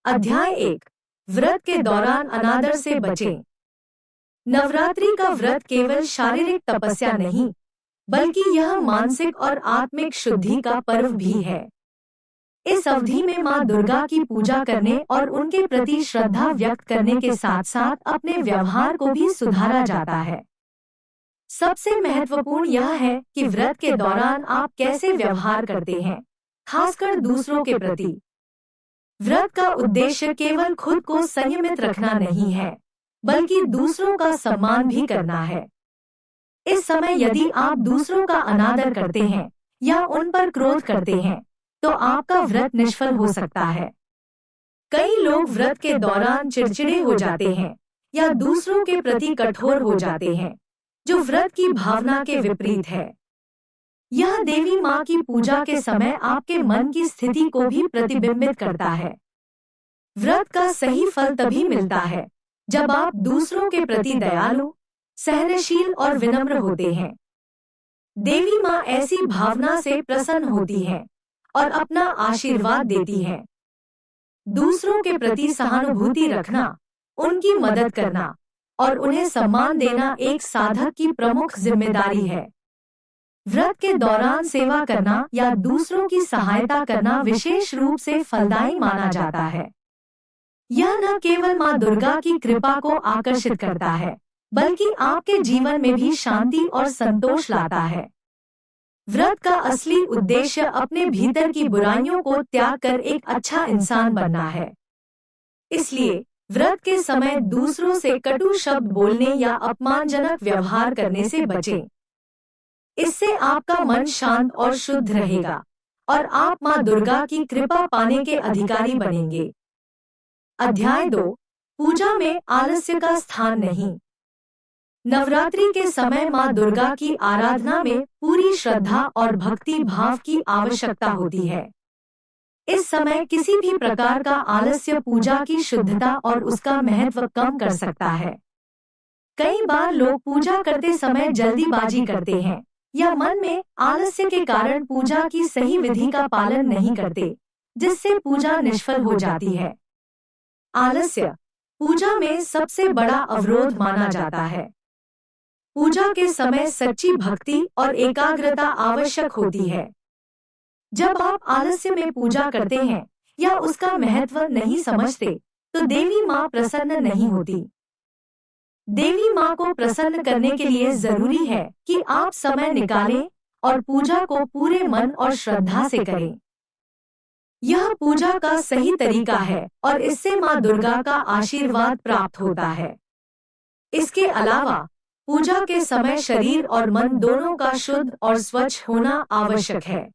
अध्याय 1। व्रत के दौरान अनादर से बचें। नवरात्रि का व्रत केवल शारीरिक तपस्या नहीं, बल्कि यह मानसिक और आत्मिक शुद्धि का पर्व भी है। इस अवधि में माँ दुर्गा की पूजा करने और उनके प्रति श्रद्धा व्यक्त करने के साथ साथ अपने व्यवहार को भी सुधारा जाता है। सबसे महत्वपूर्ण यह है कि व्रत के दौरान आप कैसे व्यवहार करते हैं, खासकर दूसरों के प्रति। व्रत का उद्देश्य केवल खुद को संयमित रखना नहीं है, बल्कि दूसरों का सम्मान भी करना है। इस समय यदि आप दूसरों का अनादर करते हैं या उन पर क्रोध करते हैं, तो आपका व्रत निष्फल हो सकता है। कई लोग व्रत के दौरान चिड़चिड़े हो जाते हैं या दूसरों के प्रति कठोर हो जाते हैं, जो व्रत की भावना के विपरीत है। यह देवी माँ की पूजा के समय आपके मन की स्थिति को भी प्रतिबिंबित करता है। व्रत का सही फल तभी मिलता है जब आप दूसरों के प्रति दयालु, सहनशील और विनम्र होते हैं। देवी माँ ऐसी भावना से प्रसन्न होती हैं और अपना आशीर्वाद देती हैं। दूसरों के प्रति सहानुभूति रखना, उनकी मदद करना और उन्हें सम्मान देना एक साधक की प्रमुख जिम्मेदारी है। व्रत के दौरान सेवा करना या दूसरों की सहायता करना विशेष रूप से फलदायी माना जाता है। यह न केवल माँ दुर्गा की कृपा को आकर्षित करता है, बल्कि आपके जीवन में भी शांति और संतोष लाता है। व्रत का असली उद्देश्य अपने भीतर की बुराइयों को त्याग कर एक अच्छा इंसान बनना है। इसलिए व्रत के समय दूसरों से कटु शब्द बोलने या अपमानजनक व्यवहार करने से बचें। इससे आपका मन शांत और शुद्ध रहेगा और आप माँ दुर्गा की कृपा पाने के अधिकारी बनेंगे। अध्याय 2। पूजा में आलस्य का स्थान नहीं। नवरात्रि के समय माँ दुर्गा की आराधना में पूरी श्रद्धा और भक्ति भाव की आवश्यकता होती है। इस समय किसी भी प्रकार का आलस्य पूजा की शुद्धता और उसका महत्व कम कर सकता है। कई बार लोग पूजा करते समय जल्दीबाजी करते हैं या मन में आलस्य के कारण पूजा की सही विधि का पालन नहीं करते, जिससे पूजा निष्फल हो जाती है। आलस्य पूजा में सबसे बड़ा अवरोध माना जाता है। पूजा के समय सच्ची भक्ति और एकाग्रता आवश्यक होती है। जब आप आलस्य में पूजा करते हैं या उसका महत्व नहीं समझते, तो देवी माँ प्रसन्न नहीं होती। देवी माँ को प्रसन्न करने के लिए जरूरी है कि आप समय निकालें और पूजा को पूरे मन और श्रद्धा से करें। यह पूजा का सही तरीका है और इससे माँ दुर्गा का आशीर्वाद प्राप्त होता है। इसके अलावा पूजा के समय शरीर और मन दोनों का शुद्ध और स्वच्छ होना आवश्यक है।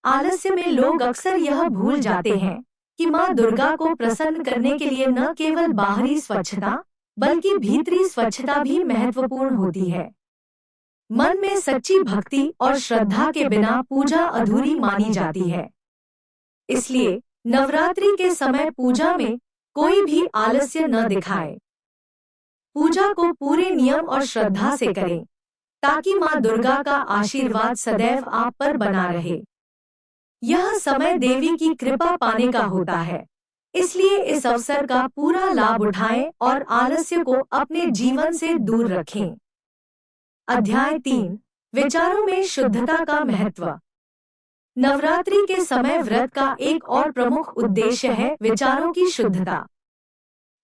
आलस्य में लोग अक्सर यह भूल जाते हैं कि माँ दुर्गा को प्रसन्न करने के लिए न केवल बाहरी स्वच्छता, बल्कि भीतरी स्वच्छता भी महत्वपूर्ण होती है। मन में सच्ची भक्ति और श्रद्धा के बिना पूजा अधूरी मानी जाती है। इसलिए नवरात्रि के समय पूजा में कोई भी आलस्य न दिखाए। पूजा को पूरे नियम और श्रद्धा से करें, ताकि माँ दुर्गा का आशीर्वाद सदैव आप पर बना रहे। यह समय देवी की कृपा पाने का होता है, इसलिए इस अवसर का पूरा लाभ उठाएं और आलस्य को अपने जीवन से दूर रखें। अध्याय 3। विचारों में शुद्धता का महत्व। नवरात्रि के समय व्रत का एक और प्रमुख उद्देश्य है विचारों की शुद्धता।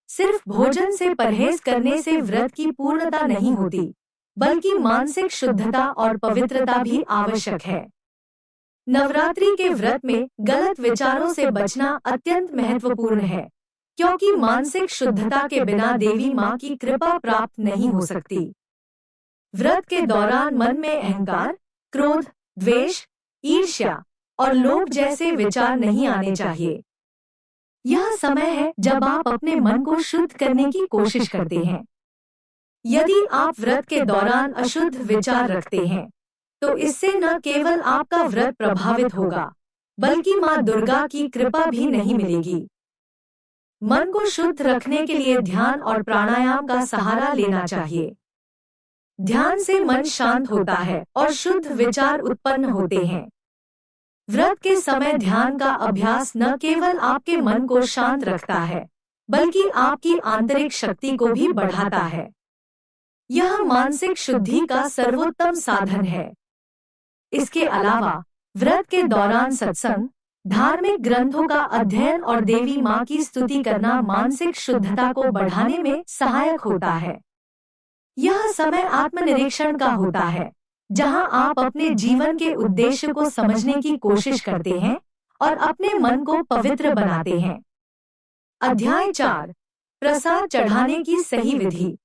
सिर्फ भोजन से परहेज करने से व्रत की पूर्णता नहीं होती, बल्कि मानसिक शुद्धता और पवित्रता भी आवश्यक है। नवरात्रि के व्रत में गलत विचारों से बचना अत्यंत महत्वपूर्ण है, क्योंकि मानसिक शुद्धता के बिना देवी माँ की कृपा प्राप्त नहीं हो सकती। व्रत के दौरान मन में अहंकार, क्रोध, द्वेष, ईर्ष्या और लोभ जैसे विचार नहीं आने चाहिए। यह समय है जब आप अपने मन को शुद्ध करने की कोशिश करते हैं। यदि आप व्रत के दौरान अशुद्ध विचार रखते हैं, तो इससे न केवल आपका व्रत प्रभावित होगा, बल्कि माँ दुर्गा की कृपा भी नहीं मिलेगी। मन को शुद्ध रखने के लिए ध्यान और प्राणायाम का सहारा लेना चाहिए। ध्यान से मन शांत होता है और शुद्ध विचार उत्पन्न होते हैं। व्रत के समय ध्यान का अभ्यास न केवल आपके मन को शांत रखता है, बल्कि आपकी आंतरिक शक्ति को भी बढ़ाता है। यह मानसिक शुद्धि का सर्वोत्तम साधन है। इसके अलावा व्रत के दौरान सत्संग, धार्मिक ग्रंथों का अध्ययन और देवी माँ की स्तुति करना मानसिक शुद्धता को बढ़ाने में सहायक होता है। यह समय आत्मनिरीक्षण का होता है, जहां आप अपने जीवन के उद्देश्य को समझने की कोशिश करते हैं और अपने मन को पवित्र बनाते हैं। अध्याय 4, प्रसाद चढ़ाने की सही विधि।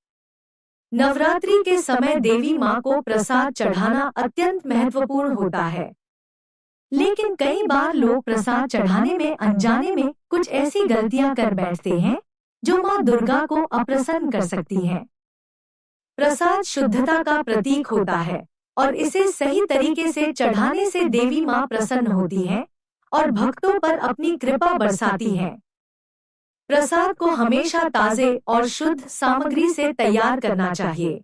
नवरात्रि के समय देवी माँ को प्रसाद चढ़ाना अत्यंत महत्वपूर्ण होता है, लेकिन कई बार लोग प्रसाद चढ़ाने में अनजाने में कुछ ऐसी गलतियां कर बैठते हैं जो माँ दुर्गा को अप्रसन्न कर सकती हैं। प्रसाद शुद्धता का प्रतीक होता है और इसे सही तरीके से चढ़ाने से देवी माँ प्रसन्न होती हैं और भक्तों पर अपनी कृपा बरसाती हैं। प्रसाद को हमेशा ताजे और शुद्ध सामग्री से तैयार करना चाहिए।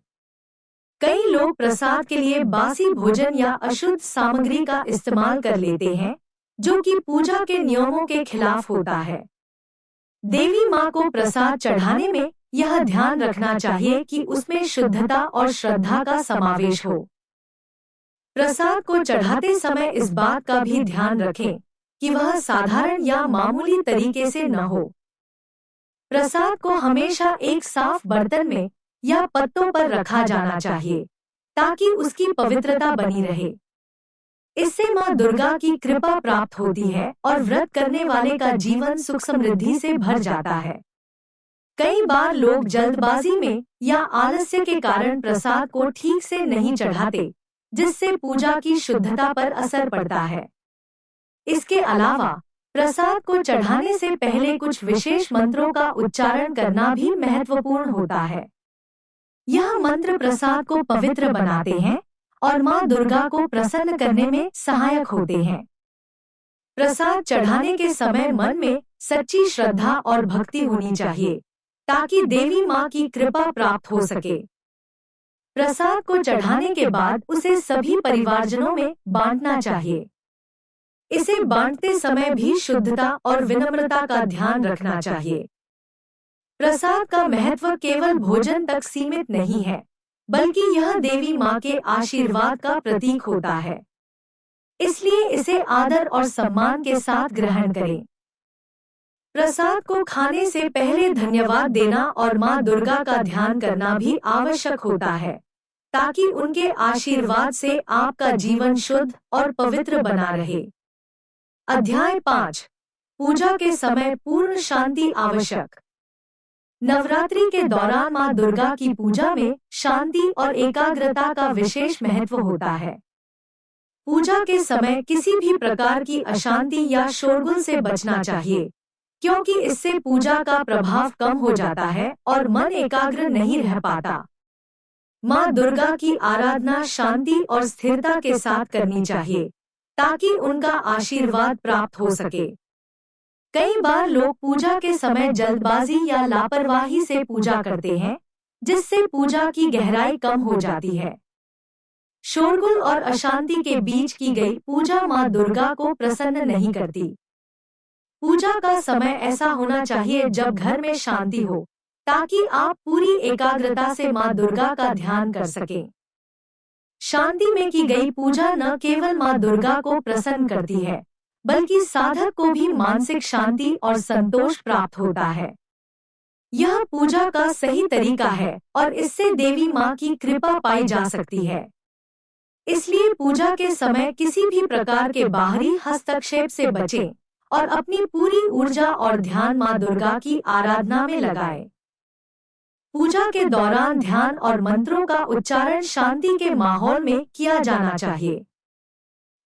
कई लोग प्रसाद के लिए बासी भोजन या अशुद्ध सामग्री का इस्तेमाल कर लेते हैं, जो कि पूजा के नियमों के खिलाफ होता है। देवी माँ को प्रसाद चढ़ाने में यह ध्यान रखना चाहिए कि उसमें शुद्धता और श्रद्धा का समावेश हो। प्रसाद को चढ़ाते समय इस बात का भी ध्यान रखें कि वह साधारण या मामूली तरीके से न हो। प्रसाद को हमेशा एक साफ बर्तन में या पत्तों पर रखा जाना चाहिए ताकि उसकी पवित्रता बनी रहे। इससे माँ दुर्गा की कृपा प्राप्त होती है और व्रत करने वाले का जीवन सुख समृद्धि से भर जाता है। कई बार लोग जल्दबाजी में या आलस्य के कारण प्रसाद को ठीक से नहीं चढ़ाते, जिससे पूजा की शुद्धता पर असर पड़ता है। इसके अलावा प्रसाद को चढ़ाने से पहले कुछ विशेष मंत्रों का उच्चारण करना भी महत्वपूर्ण होता है। यह मंत्र प्रसाद को पवित्र बनाते हैं और माँ दुर्गा को प्रसन्न करने में सहायक होते हैं। प्रसाद चढ़ाने के समय मन में सच्ची श्रद्धा और भक्ति होनी चाहिए ताकि देवी माँ की कृपा प्राप्त हो सके। प्रसाद को चढ़ाने के बाद उसे सभी परिवारजनों में बांटना चाहिए। इसे बांटते समय भी शुद्धता और विनम्रता का ध्यान रखना चाहिए। प्रसाद का महत्व केवल भोजन तक सीमित नहीं है, बल्कि यह देवी माँ के आशीर्वाद का प्रतीक होता है। इसलिए इसे आदर और सम्मान के साथ ग्रहण करें। प्रसाद को खाने से पहले धन्यवाद देना और माँ दुर्गा का ध्यान करना भी आवश्यक होता है, ताकि उनके आशीर्वाद से आपका जीवन शुद्ध और पवित्र बना रहे। अध्याय 5, पूजा के समय पूर्ण शांति आवश्यक। नवरात्रि के दौरान माँ दुर्गा की पूजा में शांति और एकाग्रता का विशेष महत्व होता है। पूजा के समय किसी भी प्रकार की अशांति या शोरगुल से बचना चाहिए, क्योंकि इससे पूजा का प्रभाव कम हो जाता है और मन एकाग्र नहीं रह पाता। माँ दुर्गा की आराधना शांति और स्थिरता के साथ करनी चाहिए, ताकि उनका आशीर्वाद प्राप्त हो सके। कई बार लोग पूजा के समय जल्दबाजी या लापरवाही से पूजा करते हैं, जिससे पूजा की गहराई कम हो जाती है। शोरगुल और अशांति के बीच की गई पूजा माँ दुर्गा को प्रसन्न नहीं करती। पूजा का समय ऐसा होना चाहिए जब घर में शांति हो, ताकि आप पूरी एकाग्रता से माँ दुर्गा का ध्यान कर सकें। शांति में की गई पूजा न केवल माँ दुर्गा को प्रसन्न करती है, बल्कि साधक को भी मानसिक शांति और संतोष प्राप्त होता है। यह पूजा का सही तरीका है और इससे देवी माँ की कृपा पाई जा सकती है। इसलिए पूजा के समय किसी भी प्रकार के बाहरी हस्तक्षेप से बचें और अपनी पूरी ऊर्जा और ध्यान माँ दुर्गा की आराधना में लगाएं। पूजा के दौरान ध्यान और मंत्रों का उच्चारण शांति के माहौल में किया जाना चाहिए।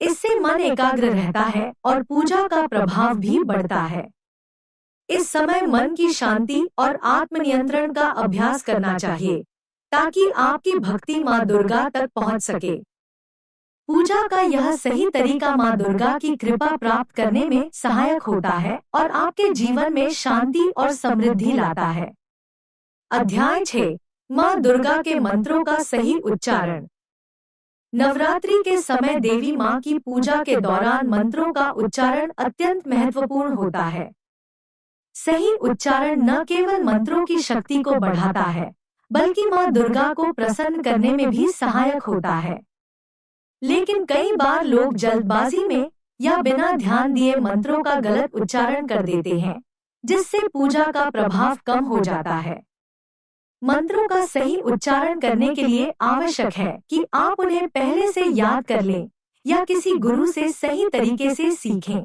इससे मन एकाग्र रहता है और पूजा का प्रभाव भी बढ़ता है। इस समय मन की शांति और आत्मनियंत्रण का अभ्यास करना चाहिए, ताकि आपकी भक्ति माँ दुर्गा तक पहुँच सके। पूजा का यह सही तरीका माँ दुर्गा की कृपा प्राप्त करने में सहायक होता है और आपके जीवन में शांति और समृद्धि लाता है। अध्याय 6, माँ दुर्गा के मंत्रों का सही उच्चारण। नवरात्रि के समय देवी माँ की पूजा के दौरान मंत्रों का उच्चारण अत्यंत महत्वपूर्ण होता है। सही उच्चारण न केवल मंत्रों की शक्ति को बढ़ाता है, बल्कि माँ दुर्गा को प्रसन्न करने में भी सहायक होता है। लेकिन कई बार लोग जल्दबाजी में या बिना ध्यान दिए मंत्रों का गलत उच्चारण कर देते हैं, जिससे पूजा का प्रभाव कम हो जाता है। मंत्रों का सही उच्चारण करने के लिए आवश्यक है कि आप उन्हें पहले से याद कर लें या किसी गुरु से सही तरीके से सीखें।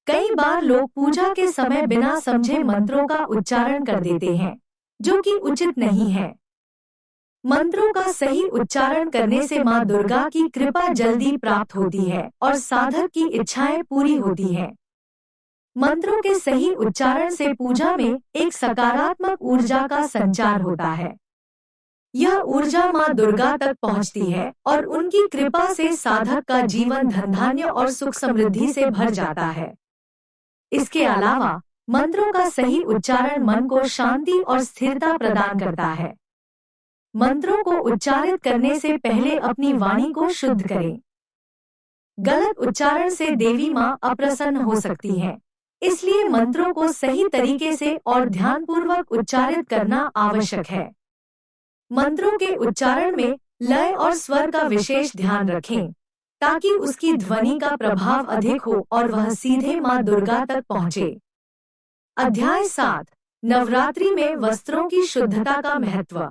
कई बार लोग पूजा के समय बिना समझे मंत्रों का उच्चारण कर देते हैं, जो कि उचित नहीं है। मंत्रों का सही उच्चारण करने से माँ दुर्गा की कृपा जल्दी प्राप्त होती है और साधक की इच्छाएं पूरी होती हैं। मंत्रों के सही उच्चारण से पूजा में एक सकारात्मक ऊर्जा का संचार होता है। यह ऊर्जा माँ दुर्गा तक पहुँचती है और उनकी कृपा से साधक का जीवन धन धान्य और सुख समृद्धि से भर जाता है। इसके अलावा मंत्रों का सही उच्चारण मन को शांति और स्थिरता प्रदान करता है। मंत्रों को उच्चारित करने से पहले अपनी वाणी को शुद्ध करें। गलत उच्चारण से देवी माँ अप्रसन्न हो सकती हैं, इसलिए मंत्रों को सही तरीके से और ध्यानपूर्वक उच्चारित करना आवश्यक है। मंत्रों के उच्चारण में लय और स्वर का विशेष ध्यान रखें, ताकि उसकी ध्वनि का प्रभाव अधिक हो और वह सीधे माँ दुर्गा तक पहुँचे। अध्याय 7 नवरात्रि में वस्त्रों की शुद्धता का महत्व।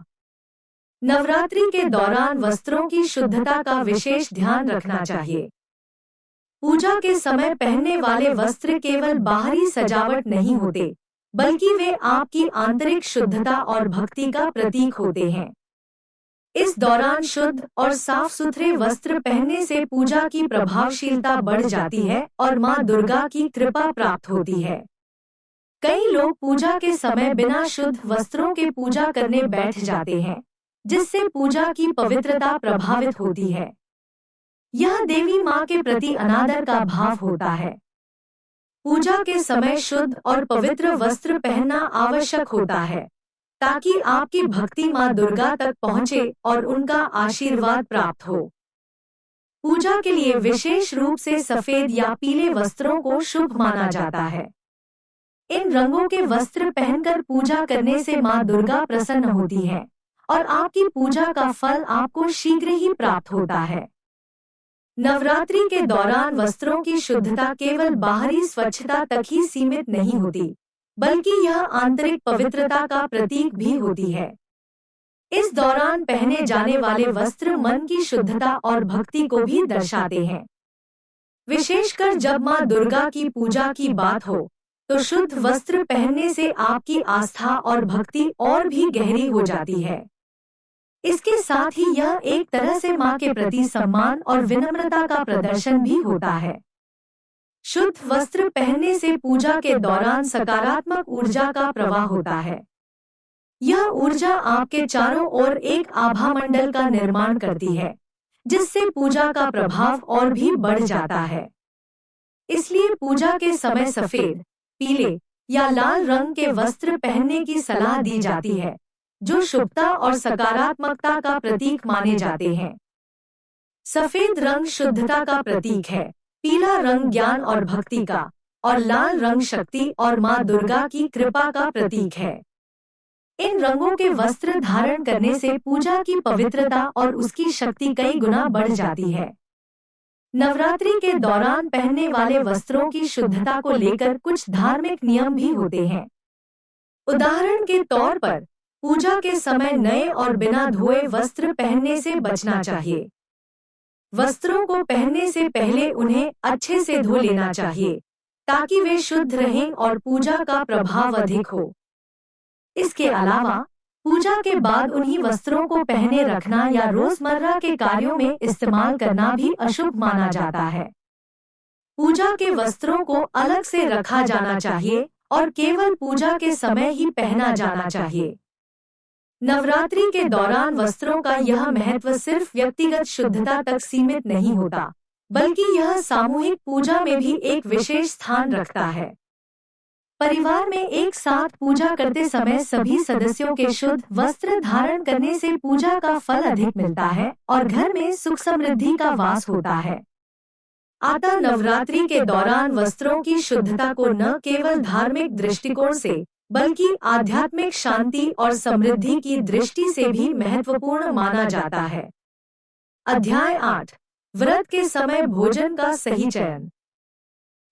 नवरात्रि के दौरान वस्त्रों की शुद्धता का विशेष ध्यान रखना चाहिए। पूजा के समय पहनने वाले वस्त्र केवल बाहरी सजावट नहीं होते, बल्कि वे आपकी आंतरिक शुद्धता और भक्ति का प्रतीक होते हैं। इस दौरान शुद्ध और साफ सुथरे वस्त्र पहनने से पूजा की प्रभावशीलता बढ़ जाती है और माँ दुर्गा की कृपा प्राप्त होती है। कई लोग पूजा के समय बिना शुद्ध वस्त्रों के पूजा करने बैठ जाते हैं, जिससे पूजा की पवित्रता प्रभावित होती है। यह देवी माँ के प्रति अनादर का भाव होता है। पूजा के समय शुद्ध और पवित्र वस्त्र पहनना आवश्यक होता है, ताकि आपकी भक्ति माँ दुर्गा तक पहुँचे और उनका आशीर्वाद प्राप्त हो। पूजा के लिए विशेष रूप से सफेद या पीले वस्त्रों को शुभ माना जाता है। इन रंगों के वस्त्र पहनकर पूजा करने से माँ दुर्गा प्रसन्न होती है और आपकी पूजा का फल आपको शीघ्र ही प्राप्त होता है। नवरात्रि के दौरान वस्त्रों की शुद्धता केवल बाहरी स्वच्छता तक ही सीमित नहीं होती, बल्कि यह आंतरिक पवित्रता का प्रतीक भी होती है। इस दौरान पहने जाने वाले वस्त्र मन की शुद्धता और भक्ति को भी दर्शाते हैं। विशेषकर जब माँ दुर्गा की पूजा की बात हो, तो शुद्ध वस्त्र पहनने से आपकी आस्था और भक्ति और भी गहरी हो जाती है। इसके साथ ही यह एक तरह से माँ के प्रति सम्मान और विनम्रता का प्रदर्शन भी होता है। शुद्ध वस्त्र पहनने से पूजा के दौरान सकारात्मक ऊर्जा का प्रवाह होता है। यह ऊर्जा आपके चारों ओर एक आभा मंडल का निर्माण करती है, जिससे पूजा का प्रभाव और भी बढ़ जाता है। इसलिए पूजा के समय सफेद, पीले या लाल रंग के वस्त्र पहनने की सलाह दी जाती है, जो शुभता और सकारात्मकता का प्रतीक माने जाते हैं। सफेद रंग शुद्धता का प्रतीक है, पीला रंग ज्ञान और भक्ति का, और लाल रंग शक्ति और माँ दुर्गा की कृपा का प्रतीक है। इन रंगों के वस्त्र धारण करने से पूजा की पवित्रता और उसकी शक्ति कई गुना बढ़ जाती है। नवरात्रि के दौरान पहनने वाले वस्त्रों की शुद्धता को लेकर कुछ धार्मिक नियम भी होते हैं। उदाहरण के तौर पर पूजा के समय नए और बिना धोए वस्त्र पहनने से बचना चाहिए। वस्त्रों को पहनने से पहले उन्हें अच्छे से धो लेना चाहिए, ताकि वे शुद्ध रहें और पूजा का प्रभाव अधिक हो। इसके अलावा पूजा के बाद उन्हीं वस्त्रों को पहने रखना या रोजमर्रा के कार्यों में इस्तेमाल करना भी अशुभ माना जाता है। पूजा के वस्त्रों को अलग से रखा जाना चाहिए और केवल पूजा के समय ही पहना जाना चाहिए। नवरात्रि के दौरान वस्त्रों का यह महत्व सिर्फ व्यक्तिगत शुद्धता तक सीमित नहीं होता, बल्कि यह सामूहिक पूजा में भी एक विशेष स्थान रखता है। परिवार में एक साथ पूजा करते समय सभी सदस्यों के शुद्ध वस्त्र धारण करने से पूजा का फल अधिक मिलता है और घर में सुख समृद्धि का वास होता है। अतः नवरात्रि के दौरान वस्त्रों की शुद्धता को न केवल धार्मिक दृष्टिकोण से बल्कि आध्यात्मिक शांति और समृद्धि की दृष्टि से भी महत्वपूर्ण माना जाता है। अध्याय 8 व्रत के समय भोजन का सही चयन।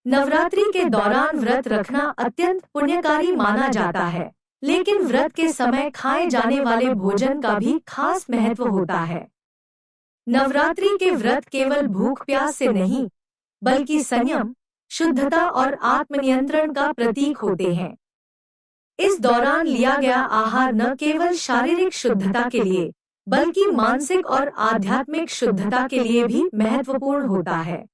नवरात्रि के दौरान व्रत रखना अत्यंत पुण्यकारी माना जाता है, लेकिन व्रत के समय खाए जाने वाले भोजन का भी खास महत्व होता है। नवरात्रि के व्रत केवल भूख प्यास से नहीं, बल्कि संयम, शुद्धता और आत्मनियंत्रण का प्रतीक होते हैं। इस दौरान लिया गया आहार न केवल शारीरिक शुद्धता के लिए, बल्कि मानसिक और आध्यात्मिक शुद्धता के लिए भी महत्वपूर्ण होता है।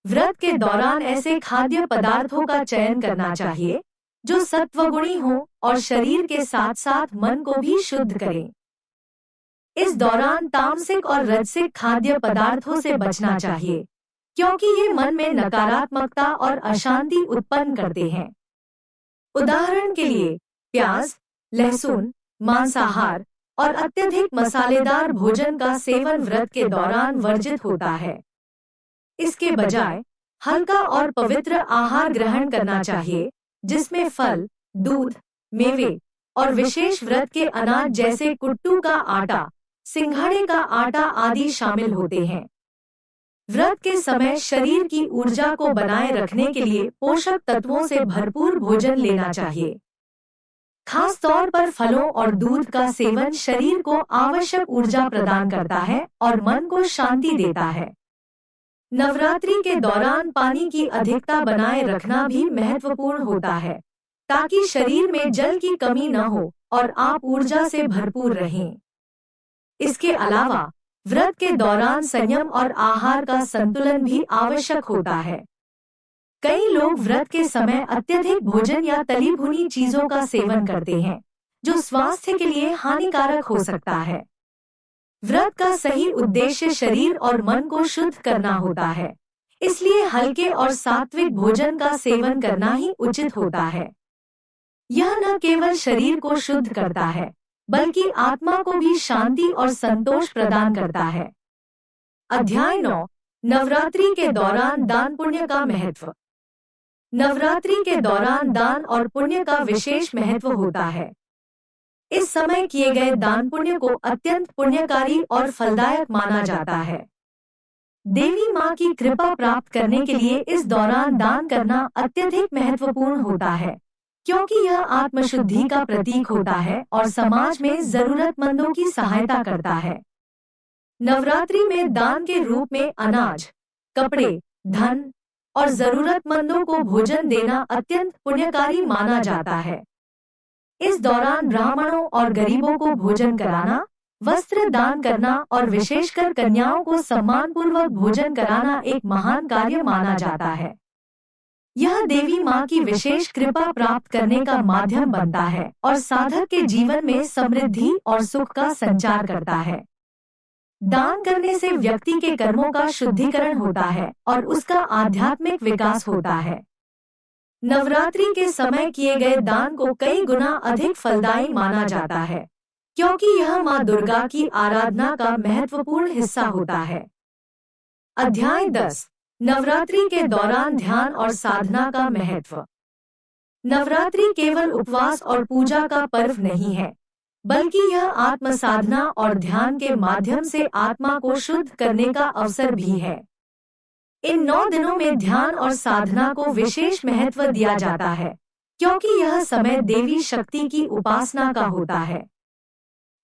व्रत के दौरान ऐसे खाद्य पदार्थों का चयन करना चाहिए जो सत्वगुणी हो और शरीर के साथ साथ मन को भी शुद्ध करें। इस दौरान तामसिक और राजसिक खाद्य पदार्थों से बचना चाहिए, क्योंकि ये मन में नकारात्मकता और अशांति उत्पन्न करते हैं। उदाहरण के लिए प्याज, लहसुन, मांसाहार और अत्यधिक मसालेदार भोजन का सेवन व्रत के दौरान वर्जित होता है। इसके बजाय हल्का और पवित्र आहार ग्रहण करना चाहिए, जिसमें फल, दूध, मेवे और विशेष व्रत के अनाज जैसे कुट्टू का आटा, सिंघाड़े का आटा आदि शामिल होते हैं। व्रत के समय शरीर की ऊर्जा को बनाए रखने के लिए पोषक तत्वों से भरपूर भोजन लेना चाहिए। खास तौर पर फलों और दूध का सेवन शरीर को आवश्यक ऊर्जा प्रदान करता है और मन को शांति देता है। नवरात्रि के दौरान पानी की अधिकता बनाए रखना भी महत्वपूर्ण होता है, ताकि शरीर में जल की कमी न हो और आप ऊर्जा से भरपूर रहें। इसके अलावा व्रत के दौरान संयम और आहार का संतुलन भी आवश्यक होता है। कई लोग व्रत के समय अत्यधिक भोजन या तली भुनी चीजों का सेवन करते हैं, जो स्वास्थ्य के लिए हानिकारक हो सकता है। व्रत का सही उद्देश्य शरीर और मन को शुद्ध करना होता है, इसलिए हल्के और सात्विक भोजन का सेवन करना ही उचित होता है। यह न केवल शरीर को शुद्ध करता है, बल्कि आत्मा को भी शांति और संतोष प्रदान करता है। अध्याय 9 नवरात्रि के दौरान दान पुण्य का महत्व। नवरात्रि के दौरान दान और पुण्य का विशेष महत्व होता है। इस समय किए गए दान पुण्य को अत्यंत पुण्यकारी और फलदायक माना जाता है। देवी माँ की कृपा प्राप्त करने के लिए इस दौरान दान करना अत्यधिक महत्वपूर्ण होता है, क्योंकि यह आत्मशुद्धि का प्रतीक होता है और समाज में जरूरतमंदों की सहायता करता है। नवरात्रि में दान के रूप में अनाज, कपड़े, धन और जरूरतमंदों को भोजन देना अत्यंत पुण्यकारी माना जाता है। इस दौरान ब्राह्मणों और गरीबों को भोजन कराना, वस्त्र दान करना और विशेषकर कन्याओं को सम्मानपूर्वक भोजन कराना एक महान कार्य माना जाता है। यह देवी माँ की विशेष कृपा प्राप्त करने का माध्यम बनता है और साधक के जीवन में समृद्धि और सुख का संचार करता है। दान करने से व्यक्ति के कर्मों का शुद्धिकरण होता है और उसका आध्यात्मिक विकास होता है। नवरात्रि के समय किए गए दान को कई गुना अधिक फलदायी माना जाता है, क्योंकि यह माँ दुर्गा की आराधना का महत्वपूर्ण हिस्सा होता है। अध्याय 10 नवरात्रि के दौरान ध्यान और साधना का महत्व। नवरात्रि केवल उपवास और पूजा का पर्व नहीं है, बल्कि यह आत्म साधना और ध्यान के माध्यम से आत्मा को शुद्ध करने का अवसर भी है। इन 9 दिनों में ध्यान और साधना को विशेष महत्व दिया जाता है, क्योंकि यह समय देवी शक्ति की उपासना का होता है।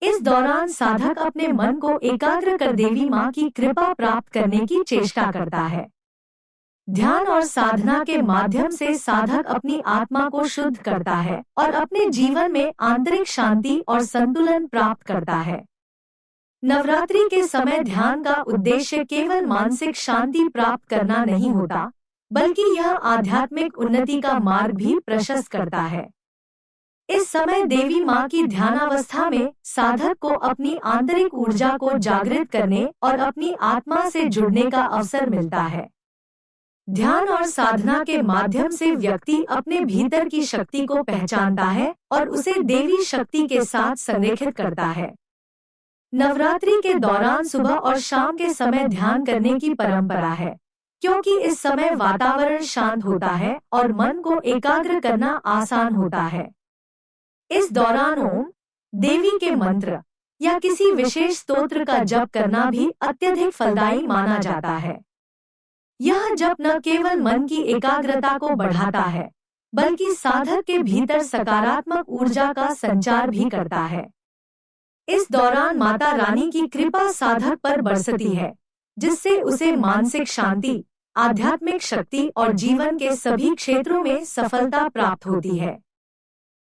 इस दौरान साधक अपने मन को एकाग्र कर देवी माँ की कृपा प्राप्त करने की चेष्टा करता है। ध्यान और साधना के माध्यम से साधक अपनी आत्मा को शुद्ध करता है और अपने जीवन में आंतरिक शांति और संतुलन प्राप्त करता है। नवरात्रि के समय ध्यान का उद्देश्य केवल मानसिक शांति प्राप्त करना नहीं होता, बल्कि यह आध्यात्मिक उन्नति का मार्ग भी प्रशस्त करता है। इस समय देवी माँ की ध्यानावस्था में साधक को अपनी आंतरिक ऊर्जा को जागृत करने और अपनी आत्मा से जुड़ने का अवसर मिलता है। ध्यान और साधना के माध्यम से व्यक्ति अपने भीतर की शक्ति को पहचानता है और उसे देवी शक्ति के साथ संरेखित करता है। नवरात्रि के दौरान सुबह और शाम के समय ध्यान करने की परंपरा है, क्योंकि इस समय वातावरण शांत होता है और मन को एकाग्र करना आसान होता है। इस दौरान ओम, देवी के मंत्र या किसी विशेष स्तोत्र का जप करना भी अत्यधिक फलदायी माना जाता है। यह जप न केवल मन की एकाग्रता को बढ़ाता है, बल्कि साधक के भीतर सकारात्मक ऊर्जा का संचार भी करता है। इस दौरान माता रानी की कृपा साधक पर बरसती है, जिससे उसे मानसिक शांति, आध्यात्मिक शक्ति और जीवन के सभी क्षेत्रों में सफलता प्राप्त होती है।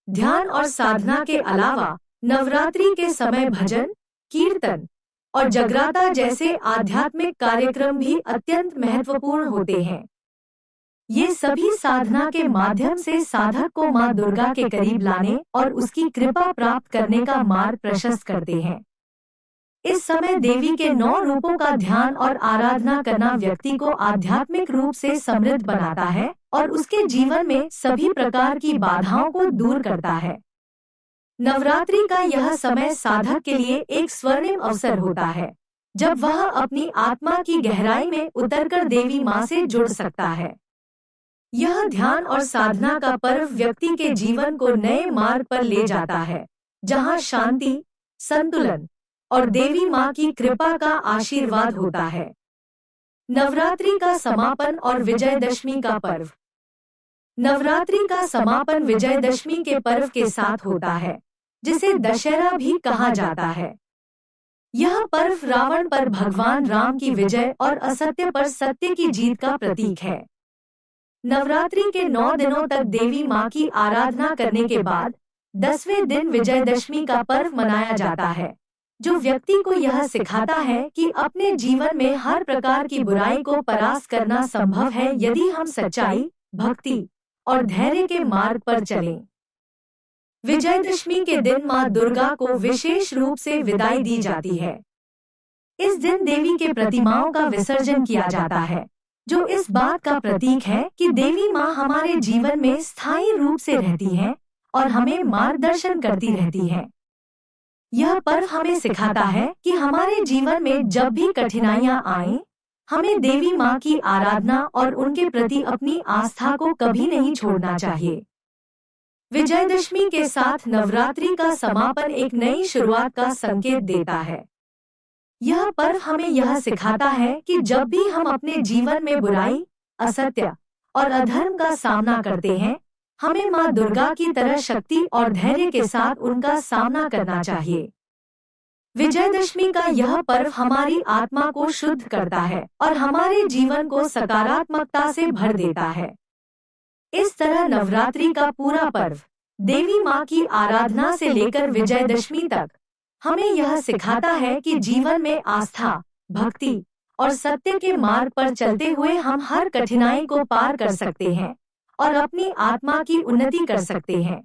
ध्यान और साधना के अलावा नवरात्रि के समय भजन, कीर्तन और जगराता जैसे आध्यात्मिक कार्यक्रम भी अत्यंत महत्वपूर्ण होते हैं। ये सभी साधना के माध्यम से साधक को मां दुर्गा के करीब लाने और उसकी कृपा प्राप्त करने का मार्ग प्रशस्त करते हैं। इस समय देवी के 9 रूपों का ध्यान और आराधना करना व्यक्ति को आध्यात्मिक रूप से समृद्ध बनाता है और उसके जीवन में सभी प्रकार की बाधाओं को दूर करता है। नवरात्रि का यह समय साधक के लिए एक स्वर्णिम अवसर होता है, जब वह अपनी आत्मा की गहराई में उतरकर देवी मां से जुड़ सकता है। यह ध्यान और साधना का पर्व व्यक्ति के जीवन को नए मार्ग पर ले जाता है, जहां शांति, संतुलन और देवी मां की कृपा का आशीर्वाद होता है। नवरात्रि का समापन और विजयदशमी का पर्व। नवरात्रि का समापन विजयदशमी के पर्व के साथ होता है, जिसे दशहरा भी कहा जाता है। यह पर्व रावण पर भगवान राम की विजय और असत्य पर सत्य की जीत का प्रतीक है। नवरात्रि के 9 दिनों तक देवी मां की आराधना करने के बाद 10वें दिन विजयदशमी का पर्व मनाया जाता है, जो व्यक्ति को यह सिखाता है कि अपने जीवन में हर प्रकार की बुराई को परास्त करना संभव है यदि हम सच्चाई, भक्ति और धैर्य के मार्ग पर चलें। विजयदशमी के दिन मां दुर्गा को विशेष रूप से विदाई दी जाती है। इस दिन देवी के प्रतिमाओं का विसर्जन किया जाता है, जो इस बात का प्रतीक है कि देवी मां हमारे जीवन में स्थायी रूप से रहती हैं और हमें मार्गदर्शन करती रहती हैं। यह पर्व हमें सिखाता है कि हमारे जीवन में जब भी कठिनाइयां आएं, हमें देवी मां की आराधना और उनके प्रति अपनी आस्था को कभी नहीं छोड़ना चाहिए। विजयदशमी के साथ नवरात्रि का समापन एक नई शुरुआत का संकेत देता है। यह पर्व हमें यह सिखाता है कि जब भी हम अपने जीवन में बुराई, असत्य और अधर्म का सामना करते हैं, हमें मां दुर्गा की तरह शक्ति और धैर्य के साथ उनका सामना करना चाहिए। विजयदशमी का यह पर्व हमारी आत्मा को शुद्ध करता है और हमारे जीवन को सकारात्मकता से भर देता है। इस तरह नवरात्रि का पूरा पर्व देवी मां की आराधना से लेकर विजयदशमी तक हमें यह सिखाता है कि जीवन में आस्था, भक्ति और सत्य के मार्ग पर चलते हुए हम हर कठिनाई को पार कर सकते हैं और अपनी आत्मा की उन्नति कर सकते हैं।